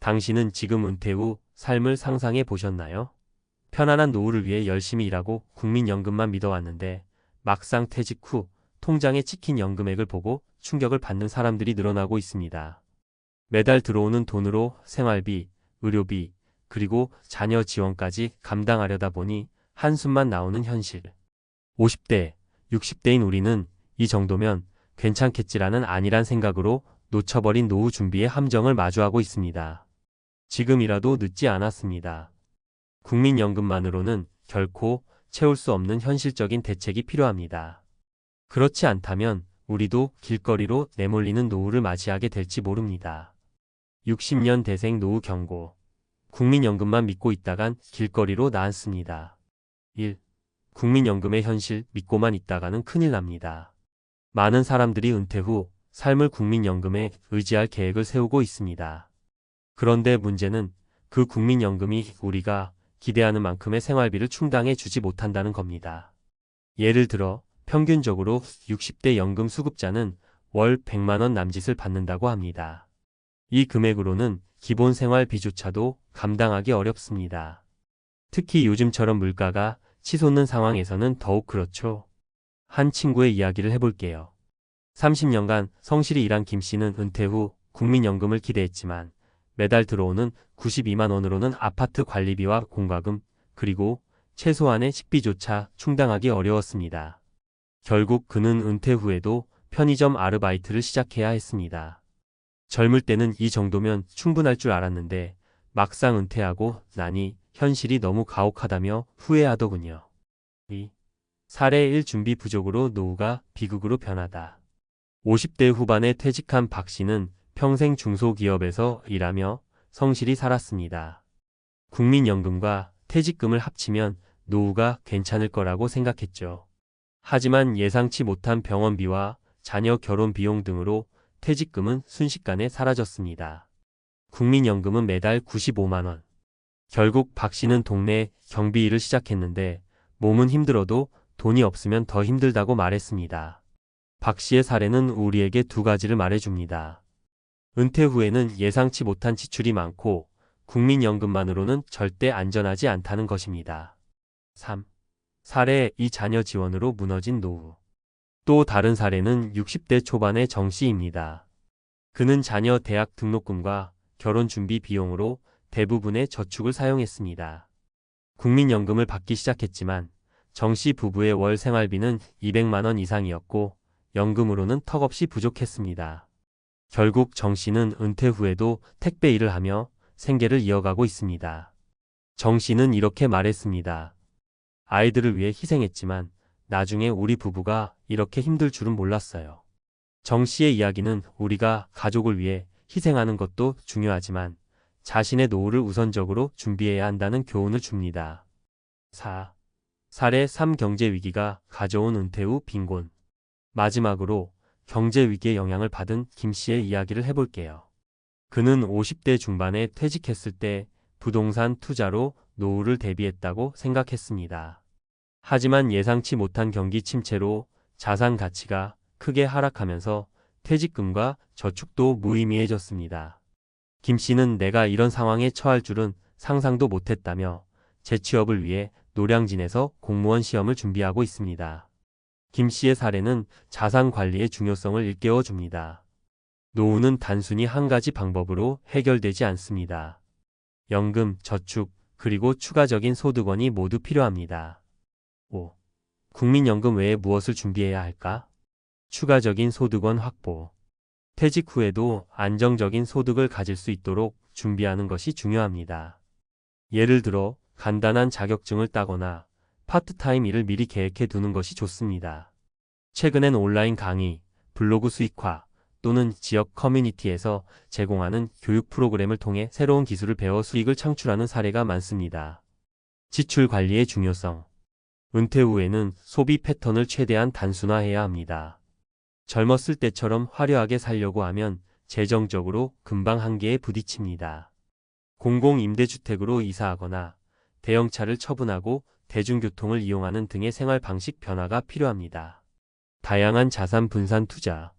당신은 지금 은퇴 후 삶을 상상해 보셨나요? 편안한 노후를 위해 열심히 일하고 국민연금만 믿어왔는데 막상 퇴직 후 통장에 찍힌 연금액을 보고 충격을 받는 사람들이 늘어나고 있습니다. 매달 들어오는 돈으로 생활비, 의료비, 그리고 자녀 지원까지 감당하려다 보니 한숨만 나오는 현실. 50대, 60대인 우리는 이 정도면 괜찮겠지라는 안일한 생각으로 놓쳐버린 노후 준비의 함정을 마주하고 있습니다. 지금이라도 늦지 않았습니다. 국민연금만으로는 결코 채울 수 없는 현실적인 대책이 필요합니다. 그렇지 않다면 우리도 길거리로 내몰리는 노후를 맞이하게 될지 모릅니다. 60년 대생 노후 경고. 국민연금만 믿고 있다간 길거리로 나앉습니다. 1. 국민연금의 현실 믿고만 있다가는 큰일 납니다. 많은 사람들이 은퇴 후 삶을 국민연금에 의지할 계획을 세우고 있습니다. 그런데 문제는 그 국민연금이 우리가 기대하는 만큼의 생활비를 충당해 주지 못한다는 겁니다. 예를 들어 평균적으로 60대 연금 수급자는 월 100만 원 남짓을 받는다고 합니다. 이 금액으로는 기본 생활비조차도 감당하기 어렵습니다. 특히 요즘처럼 물가가 치솟는 상황에서는 더욱 그렇죠. 한 친구의 이야기를 해볼게요. 30년간 성실히 일한 김 씨는 은퇴 후 국민연금을 기대했지만 매달 들어오는 92만 원으로는 아파트 관리비와 공과금, 그리고 최소한의 식비조차 충당하기 어려웠습니다. 결국 그는 은퇴 후에도 편의점 아르바이트를 시작해야 했습니다. 젊을 때는 이 정도면 충분할 줄 알았는데 막상 은퇴하고 나니 현실이 너무 가혹하다며 후회하더군요. 2. 사례 1. 준비 부족으로 노후가 비극으로 변하다. 50대 후반에 퇴직한 박 씨는 평생 중소기업에서 일하며 성실히 살았습니다. 국민연금과 퇴직금을 합치면 노후가 괜찮을 거라고 생각했죠. 하지만 예상치 못한 병원비와 자녀 결혼 비용 등으로 퇴직금은 순식간에 사라졌습니다. 국민연금은 매달 95만 원. 결국 박 씨는 동네 경비 일을 시작했는데 몸은 힘들어도 돈이 없으면 더 힘들다고 말했습니다. 박 씨의 사례는 우리에게 두 가지를 말해줍니다. 은퇴 후에는 예상치 못한 지출이 많고 국민연금만으로는 절대 안전하지 않다는 것입니다. 3. 사례 2. 자녀 지원으로 무너진 노후. 또 다른 사례는 60대 초반의 정 씨입니다. 그는 자녀 대학 등록금과 결혼 준비 비용으로 대부분의 저축을 사용했습니다. 국민연금을 받기 시작했지만 정 씨 부부의 월 생활비는 200만 원 이상이었고 연금으로는 턱없이 부족했습니다. 결국 정 씨는 은퇴 후에도 택배 일을 하며 생계를 이어가고 있습니다. 정 씨는 이렇게 말했습니다. 아이들을 위해 희생했지만 나중에 우리 부부가 이렇게 힘들 줄은 몰랐어요. 정 씨의 이야기는 우리가 가족을 위해 희생하는 것도 중요하지만 자신의 노후를 우선적으로 준비해야 한다는 교훈을 줍니다. 4. 사례 3. 경제 위기가 가져온 은퇴 후 빈곤. 마지막으로 경제 위기의 영향을 받은 김 씨의 이야기를 해볼게요. 그는 50대 중반에 퇴직했을 때 부동산 투자로 노후를 대비했다고 생각했습니다. 하지만 예상치 못한 경기 침체로 자산 가치가 크게 하락하면서 퇴직금과 저축도 무의미해졌습니다. 김 씨는 내가 이런 상황에 처할 줄은 상상도 못했다며 재취업을 위해 노량진에서 공무원 시험을 준비하고 있습니다. 김 씨의 사례는 자산 관리의 중요성을 일깨워 줍니다. 노후는 단순히 한 가지 방법으로 해결되지 않습니다. 연금, 저축, 그리고 추가적인 소득원이 모두 필요합니다. 5. 국민연금 외에 무엇을 준비해야 할까? 추가적인 소득원 확보. 퇴직 후에도 안정적인 소득을 가질 수 있도록 준비하는 것이 중요합니다. 예를 들어 간단한 자격증을 따거나 파트타임 일을 미리 계획해 두는 것이 좋습니다. 최근엔 온라인 강의, 블로그 수익화 또는 지역 커뮤니티에서 제공하는 교육 프로그램을 통해 새로운 기술을 배워 수익을 창출하는 사례가 많습니다. 지출 관리의 중요성. 은퇴 후에는 소비 패턴을 최대한 단순화해야 합니다. 젊었을 때처럼 화려하게 살려고 하면 재정적으로 금방 한계에 부딪힙니다. 공공임대주택으로 이사하거나 대형차를 처분하고 대중교통을 이용하는 등의 생활 방식 변화가 필요합니다. 다양한 자산 분산 투자.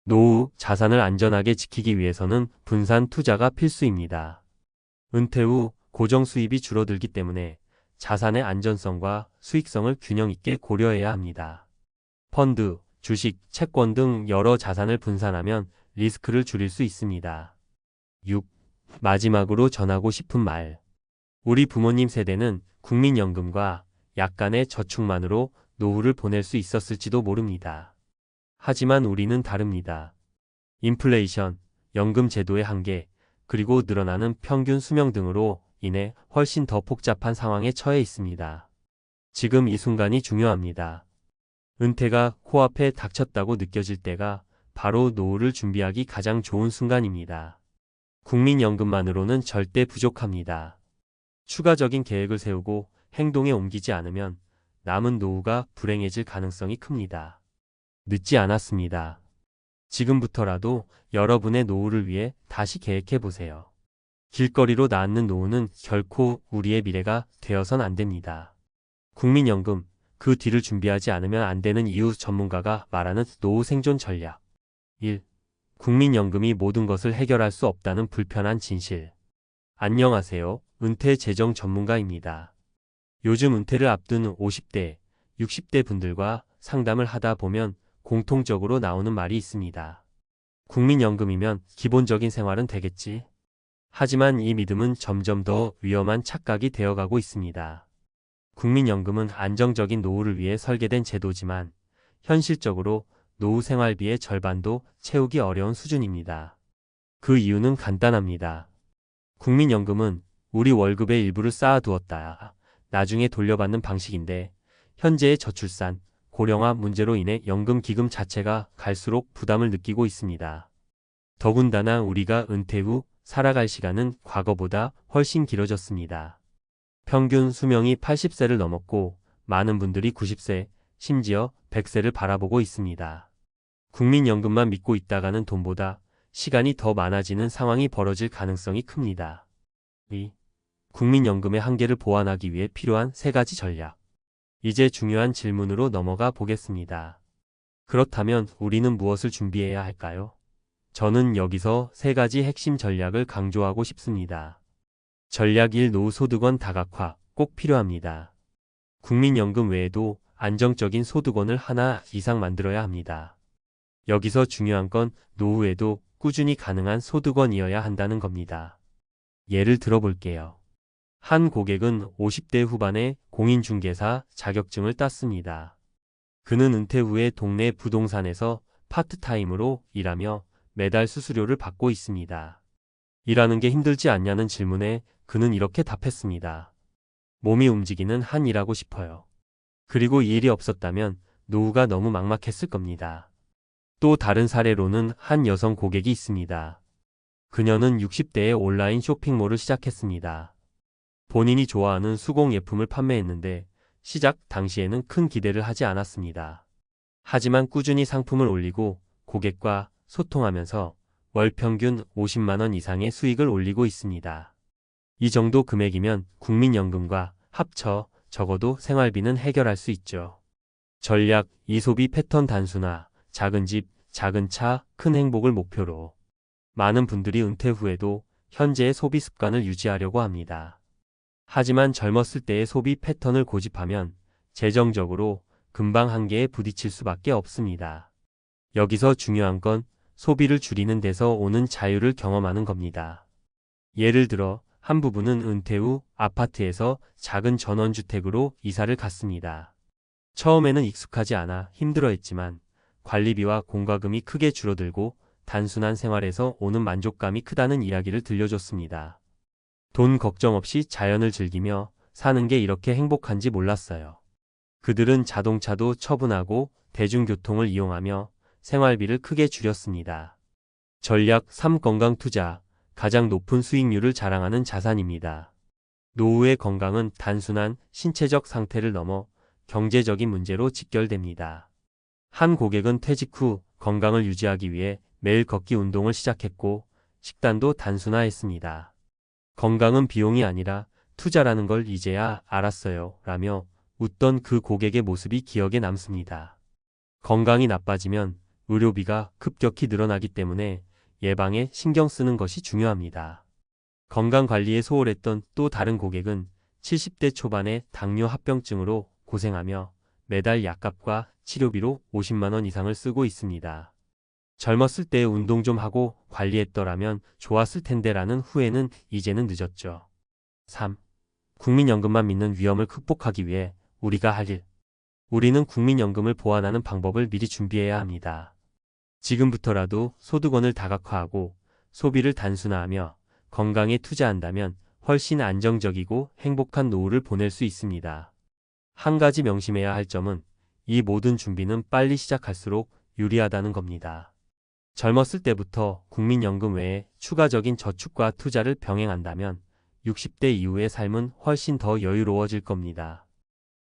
노후 자산을 안전하게 지키기 위해서는 분산 투자가 필수입니다. 은퇴 후 고정 수입이 줄어들기 때문에 자산의 안전성과 수익성을 균형 있게 고려해야 합니다. 펀드, 주식, 채권 등 여러 자산을 분산하면 리스크를 줄일 수 있습니다. 6. 마지막으로 전하고 싶은 말. 우리 부모님 세대는 국민연금과 약간의 저축만으로 노후를 보낼 수 있었을지도 모릅니다. 하지만 우리는 다릅니다. 인플레이션, 연금 제도의 한계, 그리고 늘어나는 평균 수명 등으로 인해 훨씬 더 복잡한 상황에 처해 있습니다. 지금 이 순간이 중요합니다. 은퇴가 코앞에 닥쳤다고 느껴질 때가 바로 노후를 준비하기 가장 좋은 순간입니다. 국민연금만으로는 절대 부족합니다. 추가적인 계획을 세우고 행동에 옮기지 않으면 남은 노후가 불행해질 가능성이 큽니다. 늦지 않았습니다. 지금부터라도 여러분의 노후를 위해 다시 계획해 보세요. 길거리로 낳는 노후는 결코 우리의 미래가 되어선 안 됩니다. 국민연금, 그 뒤를 준비하지 않으면 안 되는 이유. 전문가가 말하는 노후 생존 전략. 1. 국민연금이 모든 것을 해결할 수 없다는 불편한 진실. 안녕하세요. 은퇴 재정 전문가입니다. 요즘 은퇴를 앞둔 50대, 60대 분들과 상담을 하다 보면 공통적으로 나오는 말이 있습니다. 국민연금이면 기본적인 생활은 되겠지. 하지만 이 믿음은 점점 더 위험한 착각이 되어가고 있습니다. 국민연금은 안정적인 노후를 위해 설계된 제도지만 현실적으로 노후 생활비의 절반도 채우기 어려운 수준입니다. 그 이유는 간단합니다. 국민연금은 우리 월급의 일부를 쌓아두었다 나중에 돌려받는 방식인데 현재의 저출산, 고령화 문제로 인해 연금 기금 자체가 갈수록 부담을 느끼고 있습니다. 더군다나 우리가 은퇴 후 살아갈 시간은 과거보다 훨씬 길어졌습니다. 평균 수명이 80세를 넘었고 많은 분들이 90세, 심지어 100세를 바라보고 있습니다. 국민연금만 믿고 있다가는 돈보다 시간이 더 많아지는 상황이 벌어질 가능성이 큽니다. 2. 국민연금의 한계를 보완하기 위해 필요한 3가지 전략. 이제 중요한 질문으로 넘어가 보겠습니다. 그렇다면 우리는 무엇을 준비해야 할까요? 저는 여기서 3가지 핵심 전략을 강조하고 싶습니다. 전략 1. 노후소득원 다각화 꼭 필요합니다. 국민연금 외에도 안정적인 소득원을 하나 이상 만들어야 합니다. 여기서 중요한 건 노후에도 꾸준히 가능한 소득원이어야 한다는 겁니다. 예를 들어볼게요. 한 고객은 50대 후반에 공인중개사 자격증을 땄습니다. 그는 은퇴 후에 동네 부동산에서 파트타임으로 일하며 매달 수수료를 받고 있습니다. 일하는 게 힘들지 않냐는 질문에 그는 이렇게 답했습니다. 몸이 움직이는 한 일하고 싶어요. 그리고 이 일이 없었다면 노후가 너무 막막했을 겁니다. 또 다른 사례로는 한 여성 고객이 있습니다. 그녀는 60대에 온라인 쇼핑몰을 시작했습니다. 본인이 좋아하는 수공예품을 판매했는데 시작 당시에는 큰 기대를 하지 않았습니다. 하지만 꾸준히 상품을 올리고 고객과 소통하면서 월 평균 50만 원 이상의 수익을 올리고 있습니다. 이 정도 금액이면 국민연금과 합쳐 적어도 생활비는 해결할 수 있죠. 전략 2. 소비 패턴 단순화. 작은 집, 작은 차, 큰 행복을 목표로. 많은 분들이 은퇴 후에도 현재의 소비 습관을 유지하려고 합니다. 하지만 젊었을 때의 소비 패턴을 고집하면 재정적으로 금방 한계에 부딪힐 수밖에 없습니다. 여기서 중요한 건 소비를 줄이는 데서 오는 자유를 경험하는 겁니다. 예를 들어 한 부부는 은퇴 후 아파트에서 작은 전원주택으로 이사를 갔습니다. 처음에는 익숙하지 않아 힘들어했지만 관리비와 공과금이 크게 줄어들고 단순한 생활에서 오는 만족감이 크다는 이야기를 들려줬습니다. 돈 걱정 없이 자연을 즐기며 사는 게 이렇게 행복한지 몰랐어요. 그들은 자동차도 처분하고 대중교통을 이용하며 생활비를 크게 줄였습니다. 전략 3. 건강 투자. 가장 높은 수익률을 자랑하는 자산입니다. 노후의 건강은 단순한 신체적 상태를 넘어 경제적인 문제로 직결됩니다. 한 고객은 퇴직 후 건강을 유지하기 위해 매일 걷기 운동을 시작했고 식단도 단순화했습니다. 건강은 비용이 아니라 투자라는 걸 이제야 알았어요 라며 웃던 그 고객의 모습이 기억에 남습니다. 건강이 나빠지면 의료비가 급격히 늘어나기 때문에 예방에 신경 쓰는 것이 중요합니다. 건강관리에 소홀했던 또 다른 고객은 70대 초반의 당뇨 합병증으로 고생하며 매달 약값과 치료비로 50만 원 이상을 쓰고 있습니다. 젊었을 때 운동 좀 하고 관리했더라면 좋았을 텐데라는 후회는 이제는 늦었죠. 3. 국민연금만 믿는 위험을 극복하기 위해 우리가 할 일. 우리는 국민연금을 보완하는 방법을 미리 준비해야 합니다. 지금부터라도 소득원을 다각화하고 소비를 단순화하며 건강에 투자한다면 훨씬 안정적이고 행복한 노후를 보낼 수 있습니다. 한 가지 명심해야 할 점은 이 모든 준비는 빨리 시작할수록 유리하다는 겁니다. 젊었을 때부터 국민연금 외에 추가적인 저축과 투자를 병행한다면 60대 이후의 삶은 훨씬 더 여유로워질 겁니다.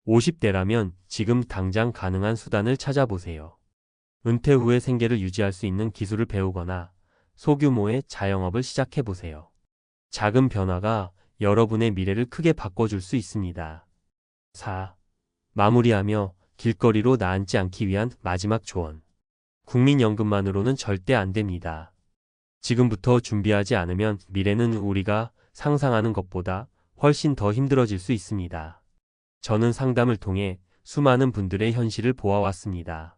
50대라면 지금 당장 가능한 수단을 찾아보세요. 은퇴 후의 생계를 유지할 수 있는 기술을 배우거나 소규모의 자영업을 시작해보세요. 작은 변화가 여러분의 미래를 크게 바꿔줄 수 있습니다. 4. 마무리하며 길거리로 나앉지 않기 위한 마지막 조언. 국민연금만으로는 절대 안 됩니다. 지금부터 준비하지 않으면 미래는 우리가 상상하는 것보다 훨씬 더 힘들어질 수 있습니다. 저는 상담을 통해 수많은 분들의 현실을 보아왔습니다.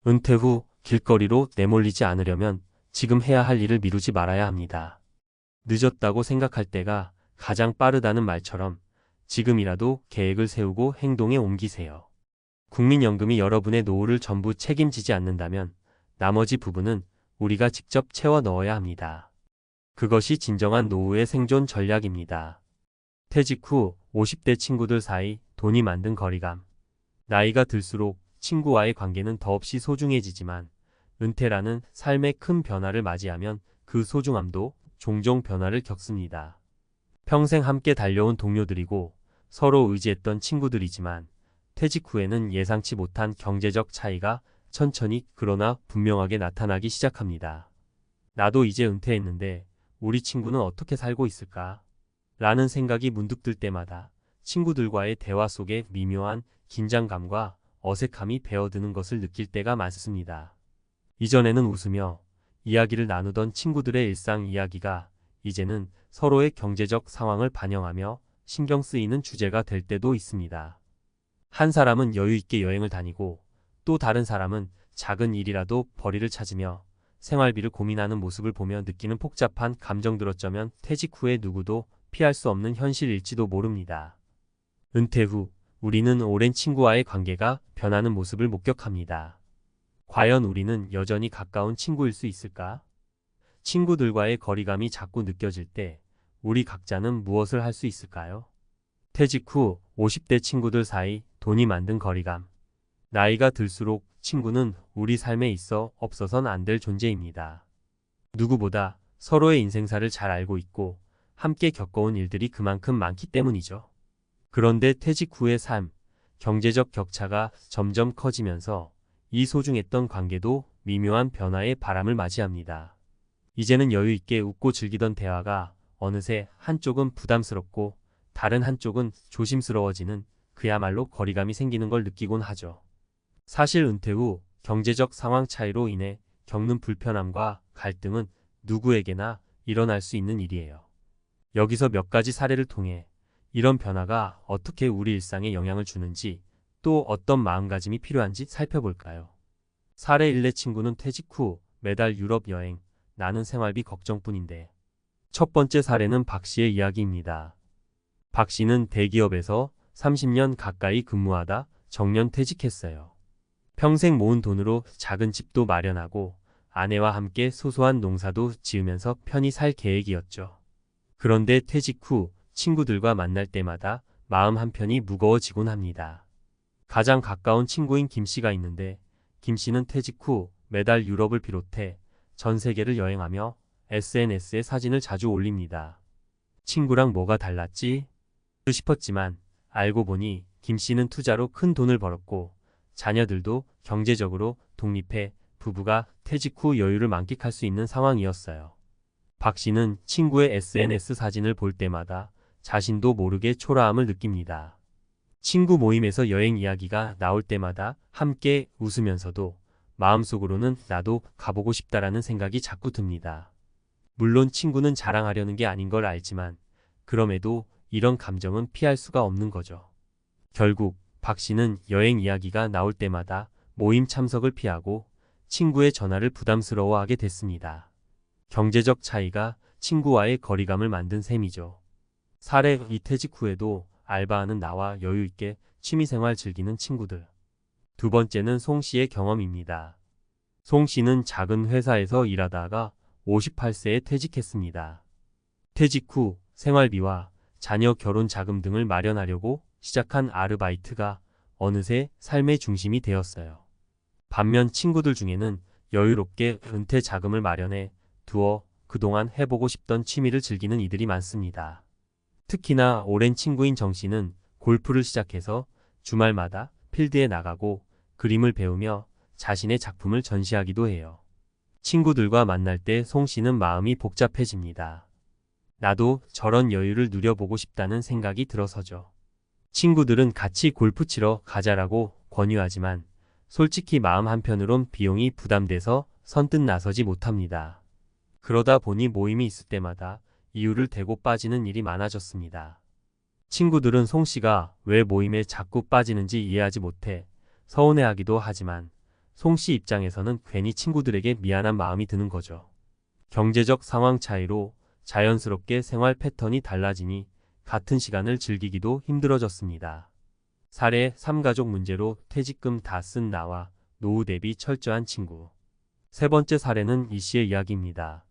은퇴 후 길거리로 내몰리지 않으려면 지금 해야 할 일을 미루지 말아야 합니다. 늦었다고 생각할 때가 가장 빠르다는 말처럼 지금이라도 계획을 세우고 행동에 옮기세요. 국민연금이 여러분의 노후를 전부 책임지지 않는다면 나머지 부분은 우리가 직접 채워 넣어야 합니다. 그것이 진정한 노후의 생존 전략입니다. 퇴직 후 50대 친구들 사이 돈이 만든 거리감. 나이가 들수록 친구와의 관계는 더없이 소중해지지만 은퇴라는 삶의 큰 변화를 맞이하면 그 소중함도 종종 변화를 겪습니다. 평생 함께 달려온 동료들이고 서로 의지했던 친구들이지만 퇴직 후에는 예상치 못한 경제적 차이가 천천히 그러나 분명하게 나타나기 시작합니다. 나도 이제 은퇴했는데 우리 친구는 어떻게 살고 있을까? 라는 생각이 문득 들 때마다 친구들과의 대화 속에 미묘한 긴장감과 어색함이 배어드는 것을 느낄 때가 많습니다. 이전에는 웃으며 이야기를 나누던 친구들의 일상 이야기가 이제는 서로의 경제적 상황을 반영하며 신경 쓰이는 주제가 될 때도 있습니다. 한 사람은 여유 있게 여행을 다니고 또 다른 사람은 작은 일이라도 벌이를 찾으며 생활비를 고민하는 모습을 보며 느끼는 복잡한 감정들 어쩌면 퇴직 후에 누구도 피할 수 없는 현실일지도 모릅니다. 은퇴 후 우리는 오랜 친구와의 관계가 변하는 모습을 목격합니다. 과연 우리는 여전히 가까운 친구일 수 있을까? 친구들과의 거리감이 자꾸 느껴질 때 우리 각자는 무엇을 할 수 있을까요? 퇴직 후 50대 친구들 사이 돈이 만든 거리감. 나이가 들수록 친구는 우리 삶에 있어 없어선 안 될 존재입니다. 누구보다 서로의 인생사를 잘 알고 있고 함께 겪어온 일들이 그만큼 많기 때문이죠. 그런데 퇴직 후의 삶, 경제적 격차가 점점 커지면서 이 소중했던 관계도 미묘한 변화의 바람을 맞이합니다. 이제는 여유 있게 웃고 즐기던 대화가 어느새 한쪽은 부담스럽고 다른 한쪽은 조심스러워지는 그야말로 거리감이 생기는 걸 느끼곤 하죠. 사실 은퇴 후 경제적 상황 차이로 인해 겪는 불편함과 갈등은 누구에게나 일어날 수 있는 일이에요. 여기서 몇 가지 사례를 통해 이런 변화가 어떻게 우리 일상에 영향을 주는지 또 어떤 마음가짐이 필요한지 살펴볼까요? 사례 1. 내 친구는 퇴직 후 매달 유럽 여행, 나는 생활비 걱정뿐인데. 첫 번째 사례는 박 씨의 이야기입니다. 박 씨는 대기업에서 30년 가까이 근무하다 정년 퇴직했어요. 평생 모은 돈으로 작은 집도 마련하고 아내와 함께 소소한 농사도 지으면서 편히 살 계획이었죠. 그런데 퇴직 후 친구들과 만날 때마다 마음 한편이 무거워지곤 합니다. 가장 가까운 친구인 김 씨가 있는데 김 씨는 퇴직 후 매달 유럽을 비롯해 전 세계를 여행하며 SNS에 사진을 자주 올립니다. 친구랑 뭐가 달랐지? 싶었지만 알고 보니 김 씨는 투자로 큰 돈을 벌었고 자녀들도 경제적으로 독립해 부부가 퇴직 후 여유를 만끽할 수 있는 상황이었어요. 박 씨는 친구의 SNS 사진을 볼 때마다 자신도 모르게 초라함을 느낍니다. 친구 모임에서 여행 이야기가 나올 때마다 함께 웃으면서도 마음속으로는 나도 가보고 싶다라는 생각이 자꾸 듭니다. 물론 친구는 자랑하려는 게 아닌 걸 알지만 그럼에도 이런 감정은 피할 수가 없는 거죠. 결국 박 씨는 여행 이야기가 나올 때마다 모임 참석을 피하고 친구의 전화를 부담스러워하게 됐습니다. 경제적 차이가 친구와의 거리감을 만든 셈이죠. 사례 이 퇴직 후에도 알바하는 나와 여유 있게 취미생활 즐기는 친구들. 두 번째는 송 씨의 경험입니다. 송 씨는 작은 회사에서 일하다가 58세에 퇴직했습니다. 퇴직 후 생활비와 자녀 결혼 자금 등을 마련하려고 시작한 아르바이트가 어느새 삶의 중심이 되었어요. 반면 친구들 중에는 여유롭게 은퇴 자금을 마련해 두어 그동안 해보고 싶던 취미를 즐기는 이들이 많습니다. 특히나 오랜 친구인 정 씨는 골프를 시작해서 주말마다 필드에 나가고 그림을 배우며 자신의 작품을 전시하기도 해요. 친구들과 만날 때 송 씨는 마음이 복잡해집니다. 나도 저런 여유를 누려보고 싶다는 생각이 들어서죠. 친구들은 같이 골프 치러 가자라고 권유하지만 솔직히 마음 한편으론 비용이 부담돼서 선뜻 나서지 못합니다. 그러다 보니 모임이 있을 때마다 이유를 대고 빠지는 일이 많아졌습니다. 친구들은 송 씨가 왜 모임에 자꾸 빠지는지 이해하지 못해 서운해하기도 하지만 송 씨 입장에서는 괜히 친구들에게 미안한 마음이 드는 거죠. 경제적 상황 차이로 자연스럽게 생활 패턴이 달라지니 같은 시간을 즐기기도 힘들어졌습니다. 사례 3가족 문제로 퇴직금 다 쓴 나와 노후 대비 철저한 친구. 세 번째 사례는 이 씨의 이야기입니다.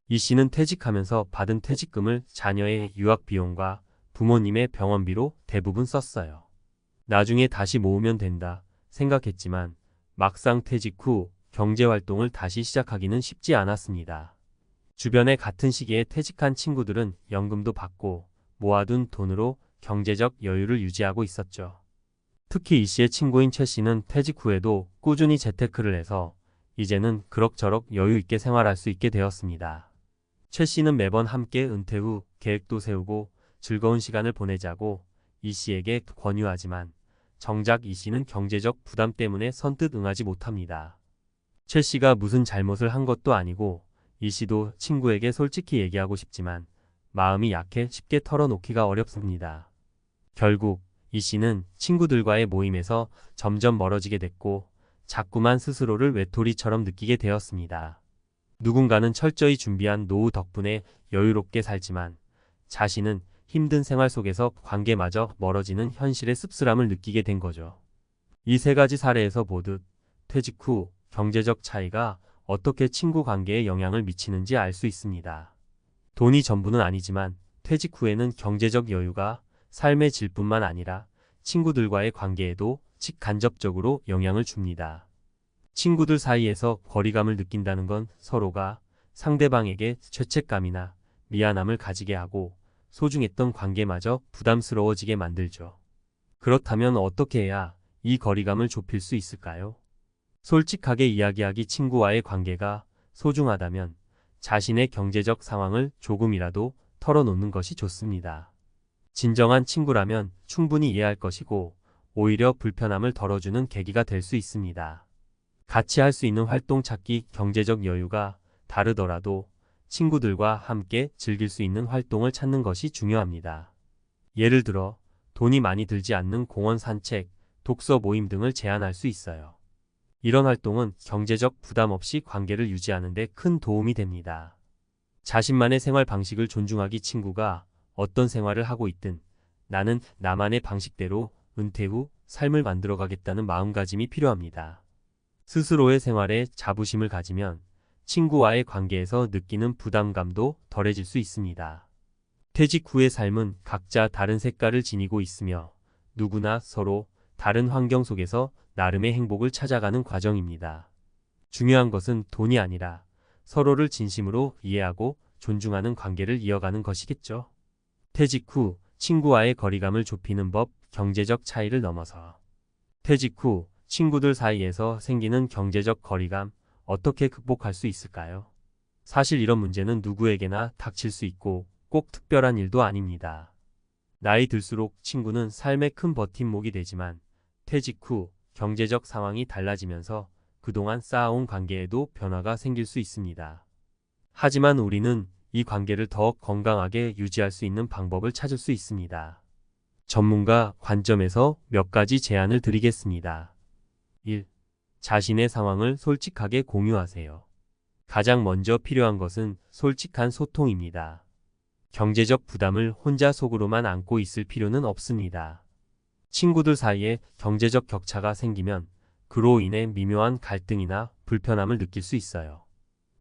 이 씨는 퇴직하면서 받은 퇴직금을 자녀의 유학 비용과 부모님의 병원비로 대부분 썼어요. 나중에 다시 모으면 된다 생각했지만 막상 퇴직 후 경제활동을 다시 시작하기는 쉽지 않았습니다. 주변에 같은 시기에 퇴직한 친구들은 연금도 받고 모아둔 돈으로 경제적 여유를 유지하고 있었죠. 특히 이 씨의 친구인 최 씨는 퇴직 후에도 꾸준히 재테크를 해서 이제는 그럭저럭 여유 있게 생활할 수 있게 되었습니다. 최 씨는 매번 함께 은퇴 후 계획도 세우고 즐거운 시간을 보내자고 이 씨에게 권유하지만 정작 이 씨는 경제적 부담 때문에 선뜻 응하지 못합니다. 최 씨가 무슨 잘못을 한 것도 아니고 이 씨도 친구에게 솔직히 얘기하고 싶지만 마음이 약해 쉽게 털어놓기가 어렵습니다. 결국 이 씨는 친구들과의 모임에서 점점 멀어지게 됐고 자꾸만 스스로를 외톨이처럼 느끼게 되었습니다. 누군가는 철저히 준비한 노후 덕분에 여유롭게 살지만 자신은 힘든 생활 속에서 관계마저 멀어지는 현실의 씁쓸함을 느끼게 된 거죠. 이 세 가지 사례에서 보듯 퇴직 후 경제적 차이가 어떻게 친구 관계에 영향을 미치는지 알 수 있습니다. 돈이 전부는 아니지만 퇴직 후에는 경제적 여유가 삶의 질뿐만 아니라 친구들과의 관계에도 직간접적으로 영향을 줍니다. 친구들 사이에서 거리감을 느낀다는 건 서로가 상대방에게 죄책감이나 미안함을 가지게 하고 소중했던 관계마저 부담스러워지게 만들죠. 그렇다면 어떻게 해야 이 거리감을 좁힐 수 있을까요? 솔직하게 이야기하기. 친구와의 관계가 소중하다면 자신의 경제적 상황을 조금이라도 털어놓는 것이 좋습니다. 진정한 친구라면 충분히 이해할 것이고 오히려 불편함을 덜어주는 계기가 될 수 있습니다. 같이 할 수 있는 활동 찾기. 경제적 여유가 다르더라도 친구들과 함께 즐길 수 있는 활동을 찾는 것이 중요합니다. 예를 들어 돈이 많이 들지 않는 공원 산책, 독서 모임 등을 제안할 수 있어요. 이런 활동은 경제적 부담 없이 관계를 유지하는 데 큰 도움이 됩니다. 자신만의 생활 방식을 존중하기. 친구가 어떤 생활을 하고 있든 나는 나만의 방식대로 은퇴 후 삶을 만들어가겠다는 마음가짐이 필요합니다. 스스로의 생활에 자부심을 가지면 친구와의 관계에서 느끼는 부담감도 덜해질 수 있습니다. 퇴직 후의 삶은 각자 다른 색깔을 지니고 있으며 누구나 서로 다른 환경 속에서 나름의 행복을 찾아가는 과정입니다. 중요한 것은 돈이 아니라 서로를 진심으로 이해하고 존중하는 관계를 이어가는 것이겠죠. 퇴직 후 친구와의 거리감을 좁히는 법. 경제적 차이를 넘어서 퇴직 후 친구들 사이에서 생기는 경제적 거리감 어떻게 극복할 수 있을까요? 사실 이런 문제는 누구에게나 닥칠 수 있고 꼭 특별한 일도 아닙니다. 나이 들수록 친구는 삶의 큰 버팀목이 되지만 퇴직 후 경제적 상황이 달라지면서 그동안 쌓아온 관계에도 변화가 생길 수 있습니다. 하지만 우리는 이 관계를 더 건강하게 유지할 수 있는 방법을 찾을 수 있습니다. 전문가 관점에서 몇 가지 제안을 드리겠습니다. 1. 자신의 상황을 솔직하게 공유하세요. 가장 먼저 필요한 것은 솔직한 소통입니다. 경제적 부담을 혼자 속으로만 안고 있을 필요는 없습니다. 친구들 사이에 경제적 격차가 생기면 그로 인해 미묘한 갈등이나 불편함을 느낄 수 있어요.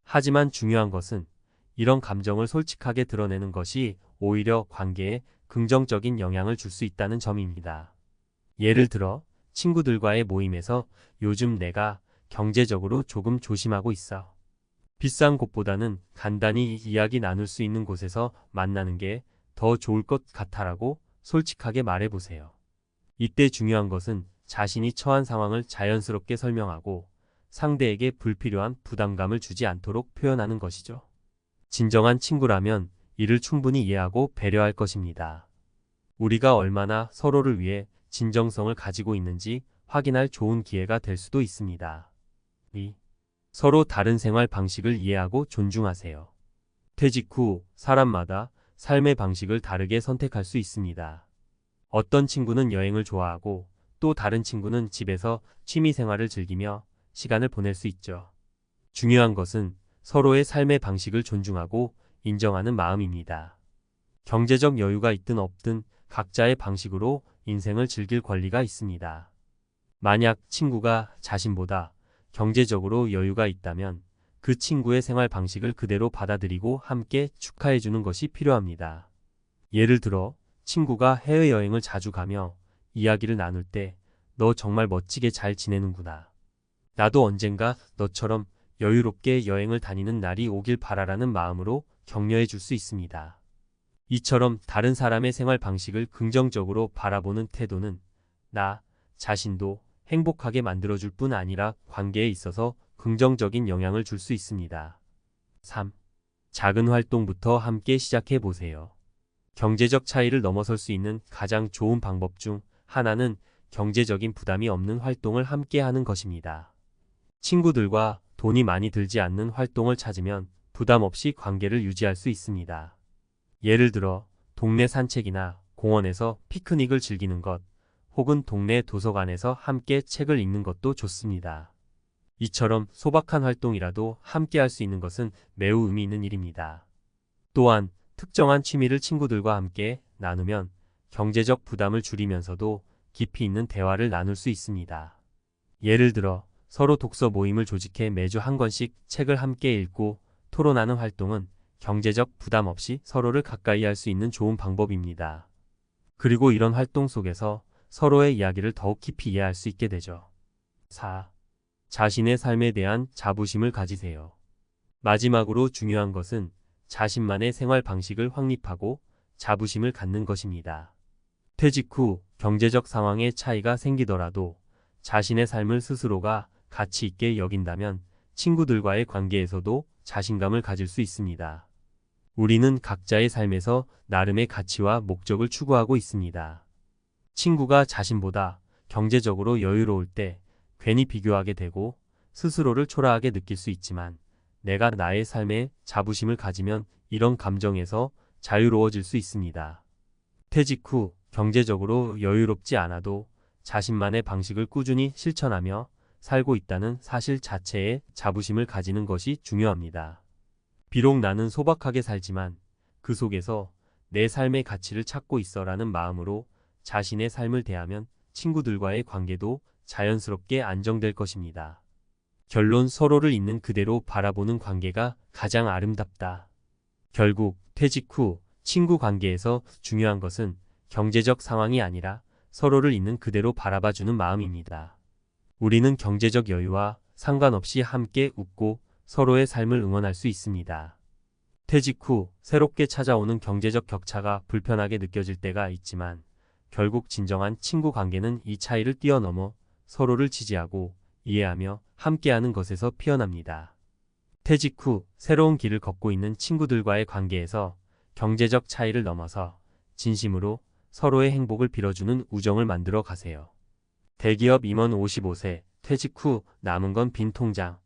하지만 중요한 것은 이런 감정을 솔직하게 드러내는 것이 오히려 관계에 긍정적인 영향을 줄 수 있다는 점입니다. 예를 들어 친구들과의 모임에서 요즘 내가 경제적으로 조금 조심하고 있어. 비싼 곳보다는 간단히 이야기 나눌 수 있는 곳에서 만나는 게 더 좋을 것 같아라고 솔직하게 말해보세요. 이때 중요한 것은 자신이 처한 상황을 자연스럽게 설명하고 상대에게 불필요한 부담감을 주지 않도록 표현하는 것이죠. 진정한 친구라면 이를 충분히 이해하고 배려할 것입니다. 우리가 얼마나 서로를 위해 진정성을 가지고 있는지 확인할 좋은 기회가 될 수도 있습니다. 2. 서로 다른 생활 방식을 이해하고 존중하세요. 퇴직 후 사람마다 삶의 방식을 다르게 선택할 수 있습니다. 어떤 친구는 여행을 좋아하고 또 다른 친구는 집에서 취미 생활을 즐기며 시간을 보낼 수 있죠. 중요한 것은 서로의 삶의 방식을 존중하고 인정하는 마음입니다. 경제적 여유가 있든 없든 각자의 방식으로 인생을 즐길 권리가 있습니다. 만약 친구가 자신보다 경제적으로 여유가 있다면 그 친구의 생활 방식을 그대로 받아들이고 함께 축하해주는 것이 필요합니다. 예를 들어 친구가 해외여행을 자주 가며 이야기를 나눌 때 너 정말 멋지게 잘 지내는구나. 나도 언젠가 너처럼 여유롭게 여행을 다니는 날이 오길 바라라는 마음으로 격려해 줄 수 있습니다. 이처럼 다른 사람의 생활 방식을 긍정적으로 바라보는 태도는 나 자신도 행복하게 만들어줄 뿐 아니라 관계에 있어서 긍정적인 영향을 줄 수 있습니다. 3. 작은 활동부터 함께 시작해 보세요. 경제적 차이를 넘어설 수 있는 가장 좋은 방법 중 하나는 경제적인 부담이 없는 활동을 함께 하는 것입니다. 친구들과 돈이 많이 들지 않는 활동을 찾으면 부담 없이 관계를 유지할 수 있습니다. 예를 들어 동네 산책이나 공원에서 피크닉을 즐기는 것, 혹은 동네 도서관에서 함께 책을 읽는 것도 좋습니다. 이처럼 소박한 활동이라도 함께 할 수 있는 것은 매우 의미 있는 일입니다. 또한 특정한 취미를 친구들과 함께 나누면 경제적 부담을 줄이면서도 깊이 있는 대화를 나눌 수 있습니다. 예를 들어 서로 독서 모임을 조직해 매주 한 권씩 책을 함께 읽고 토론하는 활동은 경제적 부담 없이 서로를 가까이 할 수 있는 좋은 방법입니다. 그리고 이런 활동 속에서 서로의 이야기를 더욱 깊이 이해할 수 있게 되죠. 4. 자신의 삶에 대한 자부심을 가지세요. 마지막으로 중요한 것은 자신만의 생활 방식을 확립하고 자부심을 갖는 것입니다. 퇴직 후 경제적 상황에 차이가 생기더라도 자신의 삶을 스스로가 가치 있게 여긴다면 친구들과의 관계에서도 자신감을 가질 수 있습니다. 우리는 각자의 삶에서 나름의 가치와 목적을 추구하고 있습니다. 친구가 자신보다 경제적으로 여유로울 때 괜히 비교하게 되고 스스로를 초라하게 느낄 수 있지만 내가 나의 삶에 자부심을 가지면 이런 감정에서 자유로워질 수 있습니다. 퇴직 후 경제적으로 여유롭지 않아도 자신만의 방식을 꾸준히 실천하며 살고 있다는 사실 자체에 자부심을 가지는 것이 중요합니다. 비록 나는 소박하게 살지만 그 속에서 내 삶의 가치를 찾고 있어라는 마음으로 자신의 삶을 대하면 친구들과의 관계도 자연스럽게 안정될 것입니다. 결론 서로를 있는 그대로 바라보는 관계가 가장 아름답다. 결국 퇴직 후 친구 관계에서 중요한 것은 경제적 상황이 아니라 서로를 있는 그대로 바라봐주는 마음입니다. 우리는 경제적 여유와 상관없이 함께 웃고 서로의 삶을 응원할 수 있습니다. 퇴직 후 새롭게 찾아오는 경제적 격차가 불편하게 느껴질 때가 있지만 결국 진정한 친구 관계는 이 차이를 뛰어넘어 서로를 지지하고 이해하며 함께하는 것에서 피어납니다. 퇴직 후 새로운 길을 걷고 있는 친구들과의 관계에서 경제적 차이를 넘어서 진심으로 서로의 행복을 빌어주는 우정을 만들어 가세요. 대기업 임원 55세 퇴직 후 남은 건 빈 통장.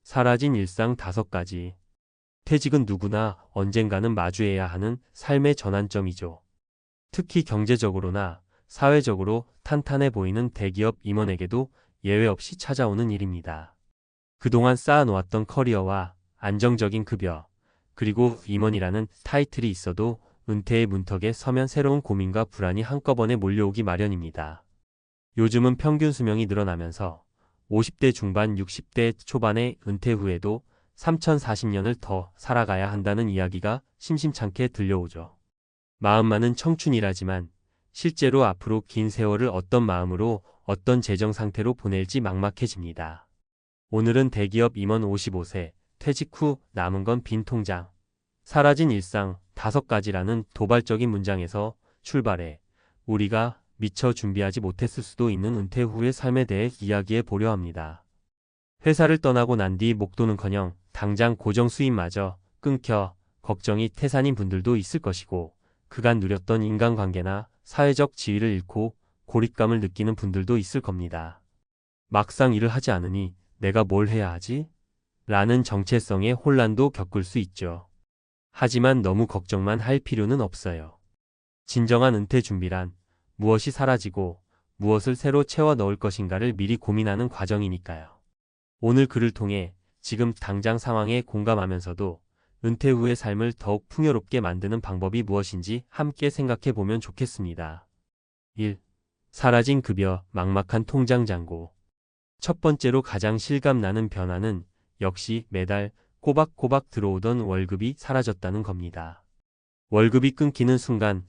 사라진 일상 5가지. 퇴직은 누구나 언젠가는 마주해야 하는 삶의 전환점이죠. 특히 경제적으로나 사회적으로 탄탄해 보이는 대기업 임원에게도 예외 없이 찾아오는 일입니다. 그동안 쌓아놓았던 커리어와 안정적인 급여, 그리고 임원이라는 타이틀이 있어도 은퇴의 문턱에 서면 새로운 고민과 불안이 한꺼번에 몰려오기 마련입니다. 요즘은 평균 수명이 늘어나면서 50대 중반 60대 초반의 은퇴 후에도 3040년을 더 살아가야 한다는 이야기가 심심찮게 들려오죠. 마음만은 청춘이라지만 실제로 앞으로 긴 세월을 어떤 마음으로 어떤 재정 상태로 보낼지 막막해집니다. 오늘은 대기업 임원 55세, 퇴직 후 남은 건 빈 통장, 사라진 일상 5가지라는 도발적인 문장에서 출발해 우리가 미처 준비하지 못했을 수도 있는 은퇴 후의 삶에 대해 이야기해 보려 합니다. 회사를 떠나고 난 뒤 목돈은커녕 당장 고정 수입마저 끊겨 걱정이 태산인 분들도 있을 것이고, 그간 누렸던 인간관계나 사회적 지위를 잃고 고립감을 느끼는 분들도 있을 겁니다. 막상 일을 하지 않으니 내가 뭘 해야 하지? 라는 정체성의 혼란도 겪을 수 있죠. 하지만 너무 걱정만 할 필요는 없어요. 진정한 은퇴 준비란 무엇이 사라지고 무엇을 새로 채워 넣을 것인가를 미리 고민하는 과정이니까요. 오늘 글을 통해 지금 당장 상황에 공감하면서도 은퇴 후의 삶을 더욱 풍요롭게 만드는 방법이 무엇인지 함께 생각해 보면 좋겠습니다. 1. 사라진 급여, 막막한 통장 잔고. 첫 번째로 가장 실감나는 변화는 역시 매달 꼬박꼬박 들어오던 월급이 사라졌다는 겁니다. 월급이 끊기는 순간,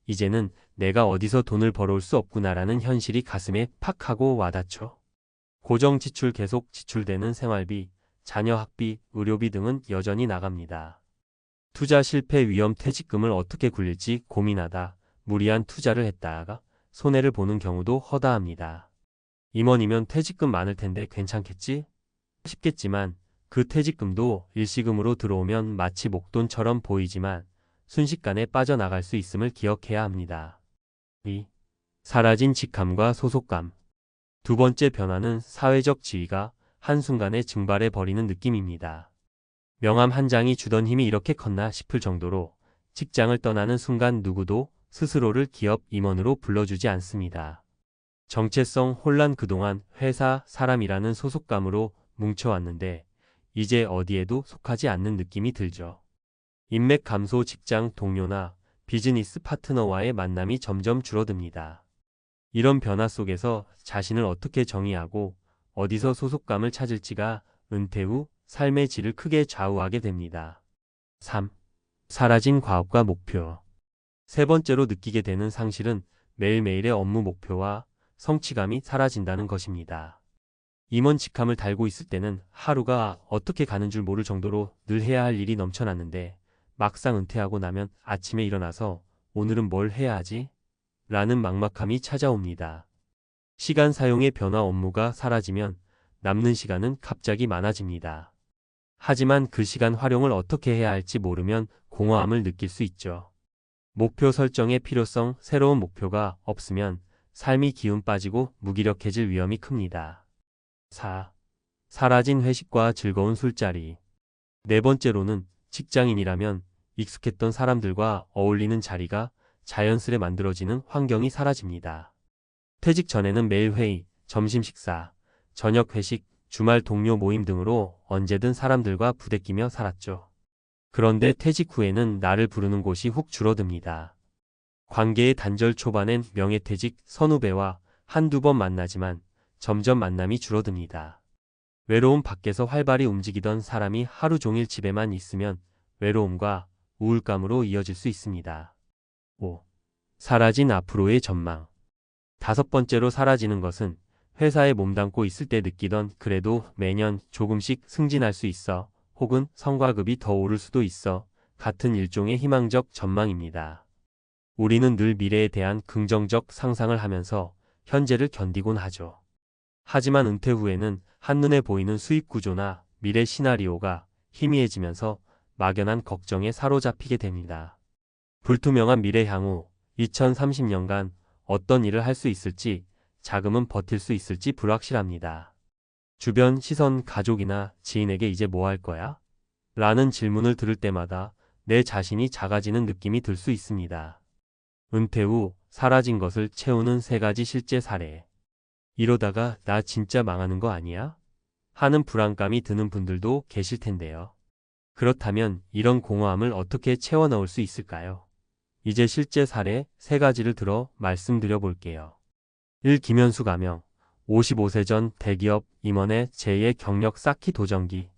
이제는 내가 어디서 돈을 벌어올 수 없구나라는 현실이 가슴에 팍 하고 와닿죠. 고정 지출 계속 지출되는 생활비, 자녀 학비, 의료비 등은 여전히 나갑니다. 투자 실패 위험 퇴직금을 어떻게 굴릴지 고민하다 무리한 투자를 했다가 손해를 보는 경우도 허다합니다. 임원이면 퇴직금 많을 텐데 괜찮겠지? 싶겠지만 그 퇴직금도 일시금으로 들어오면 마치 목돈처럼 보이지만 순식간에 빠져나갈 수 있음을 기억해야 합니다. 2. 사라진 직함과 소속감. 두 번째 변화는 사회적 지위가 한순간에 증발해 버리는 느낌입니다. 명함 한 장이 주던 힘이 이렇게 컸나 싶을 정도로 직장을 떠나는 순간 누구도 스스로를 기업 임원으로 불러주지 않습니다. 정체성 혼란. 그동안 회사 사람이라는 소속감으로 뭉쳐왔는데 이제 어디에도 속하지 않는 느낌이 들죠. 인맥 감소, 직장 동료나 비즈니스 파트너와의 만남이 점점 줄어듭니다. 이런 변화 속에서 자신을 어떻게 정의하고 어디서 소속감을 찾을지가 은퇴 후 삶의 질을 크게 좌우하게 됩니다. 3. 사라진 과업과 목표. 세 번째로 느끼게 되는 상실은 매일매일의 업무 목표와 성취감이 사라진다는 것입니다. 임원 직함을 달고 있을 때는 하루가 어떻게 가는 줄 모를 정도로 늘 해야 할 일이 넘쳐났는데 막상 은퇴하고 나면 아침에 일어나서 오늘은 뭘 해야 하지? 라는 막막함이 찾아옵니다. 시간 사용의 변화. 업무가 사라지면 남는 시간은 갑자기 많아집니다. 하지만 그 시간 활용을 어떻게 해야 할지 모르면 공허함을 느낄 수 있죠. 목표 설정의 필요성. 새로운 목표가 없으면 삶이 기운 빠지고 무기력해질 위험이 큽니다. 4. 사라진 회식과 즐거운 술자리. 네 번째로는 직장인이라면 익숙했던 사람들과 어울리는 자리가 자연스레 만들어지는 환경이 사라집니다. 퇴직 전에는 매일 회의, 점심 식사, 저녁 회식, 주말 동료 모임 등으로 언제든 사람들과 부대끼며 살았죠. 그런데 퇴직 후에는 나를 부르는 곳이 훅 줄어듭니다. 관계의 단절. 초반엔 명예퇴직 선후배와 한두 번 만나지만 점점 만남이 줄어듭니다. 외로움. 밖에서 활발히 움직이던 사람이 하루 종일 집에만 있으면 외로움과 우울감으로 이어질 수 있습니다. 5. 사라진 앞으로의 전망. 다섯 번째로 사라지는 것은 회사에 몸담고 있을 때 느끼던 그래도 매년 조금씩 승진할 수 있어 혹은 성과급이 더 오를 수도 있어 같은 일종의 희망적 전망입니다. 우리는 늘 미래에 대한 긍정적 상상을 하면서 현재를 견디곤 하죠. 하지만 은퇴 후에는 한눈에 보이는 수입 구조나 미래 시나리오가 희미해지면서 막연한 걱정에 사로잡히게 됩니다. 불투명한 미래. 향후 2030년간 어떤 일을 할 수 있을지 자금은 버틸 수 있을지 불확실합니다. 주변 시선, 가족이나 지인에게 이제 뭐 할 거야? 라는 질문을 들을 때마다 내 자신이 작아지는 느낌이 들 수 있습니다. 은퇴 후 사라진 것을 채우는 3가지 실제 사례. 이러다가 나 진짜 망하는 거 아니야? 하는 불안감이 드는 분들도 계실 텐데요. 그렇다면 이런 공허함을 어떻게 채워 넣을 수 있을까요? 이제 실제 사례 3가지를 들어 말씀드려 볼게요. 1. 김현수 가명. 55세 전 대기업 임원의 제2의 경력 쌓기 도전기.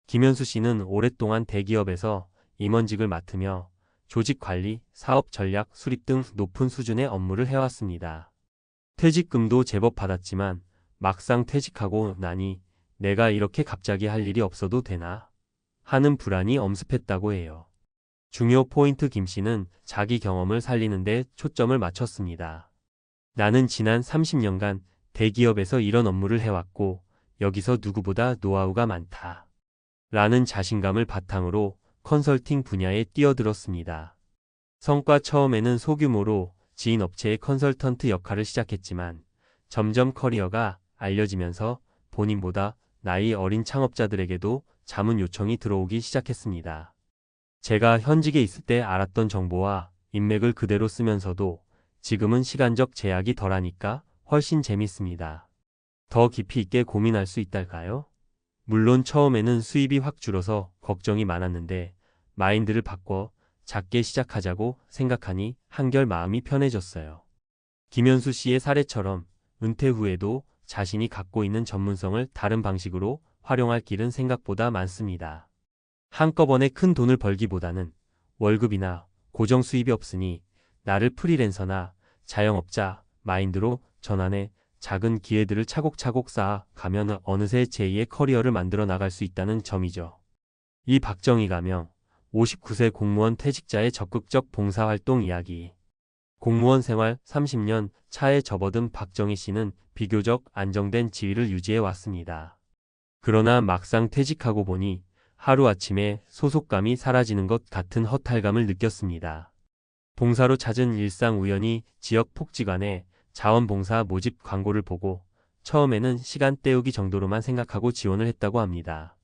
김현수 씨는 오랫동안 대기업에서 임원직을 맡으며 조직 관리, 사업 전략, 수립 등 높은 수준의 업무를 해왔습니다. 퇴직금도 제법 받았지만 막상 퇴직하고 나니 내가 이렇게 갑자기 할 일이 없어도 되나? 하는 불안이 엄습했다고 해요. 중요 포인트 김 씨는 자기 경험을 살리는 데 초점을 맞췄습니다. 나는 지난 30년간 대기업에서 이런 업무를 해왔고 여기서 누구보다 노하우가 많다. 라는 자신감을 바탕으로 컨설팅 분야에 뛰어들었습니다. 성과 처음에는 소규모로 지인 업체의 컨설턴트 역할을 시작했지만 점점 커리어가 알려지면서 본인보다 나이 어린 창업자들에게도 자문 요청이 들어오기 시작했습니다. 제가 현직에 있을 때 알았던 정보와 인맥을 그대로 쓰면서도 지금은 시간적 제약이 덜하니까 훨씬 재밌습니다. 더 깊이 있게 고민할 수 있달까요? 물론 처음에는 수입이 확 줄어서 걱정이 많았는데 마인드를 바꿔 작게 시작하자고 생각하니 한결 마음이 편해졌어요. 김현수 씨의 사례처럼 은퇴 후에도 자신이 갖고 있는 전문성을 다른 방식으로 활용할 길은 생각보다 많습니다. 한꺼번에 큰 돈을 벌기보다는 월급이나 고정 수입이 없으니 나를 프리랜서나 자영업자 마인드로 전환해 작은 기회들을 차곡차곡 쌓아 가면 어느새 제2의 커리어를 만들어 나갈 수 있다는 점이죠. 이 박정희 가명. 59세 공무원 퇴직자의 적극적 봉사활동 이야기. 공무원 생활 30년 차에 접어든 박정희 씨는 비교적 안정된 지위를 유지해 왔습니다. 그러나 막상 퇴직하고 보니 하루아침에 소속감이 사라지는 것 같은 허탈감을 느꼈습니다. 봉사로 찾은 일상 우연히 지역 복지관에 자원봉사 모집 광고를 보고 처음에는 시간 때우기 정도로만 생각하고 지원을 했다고 합니다.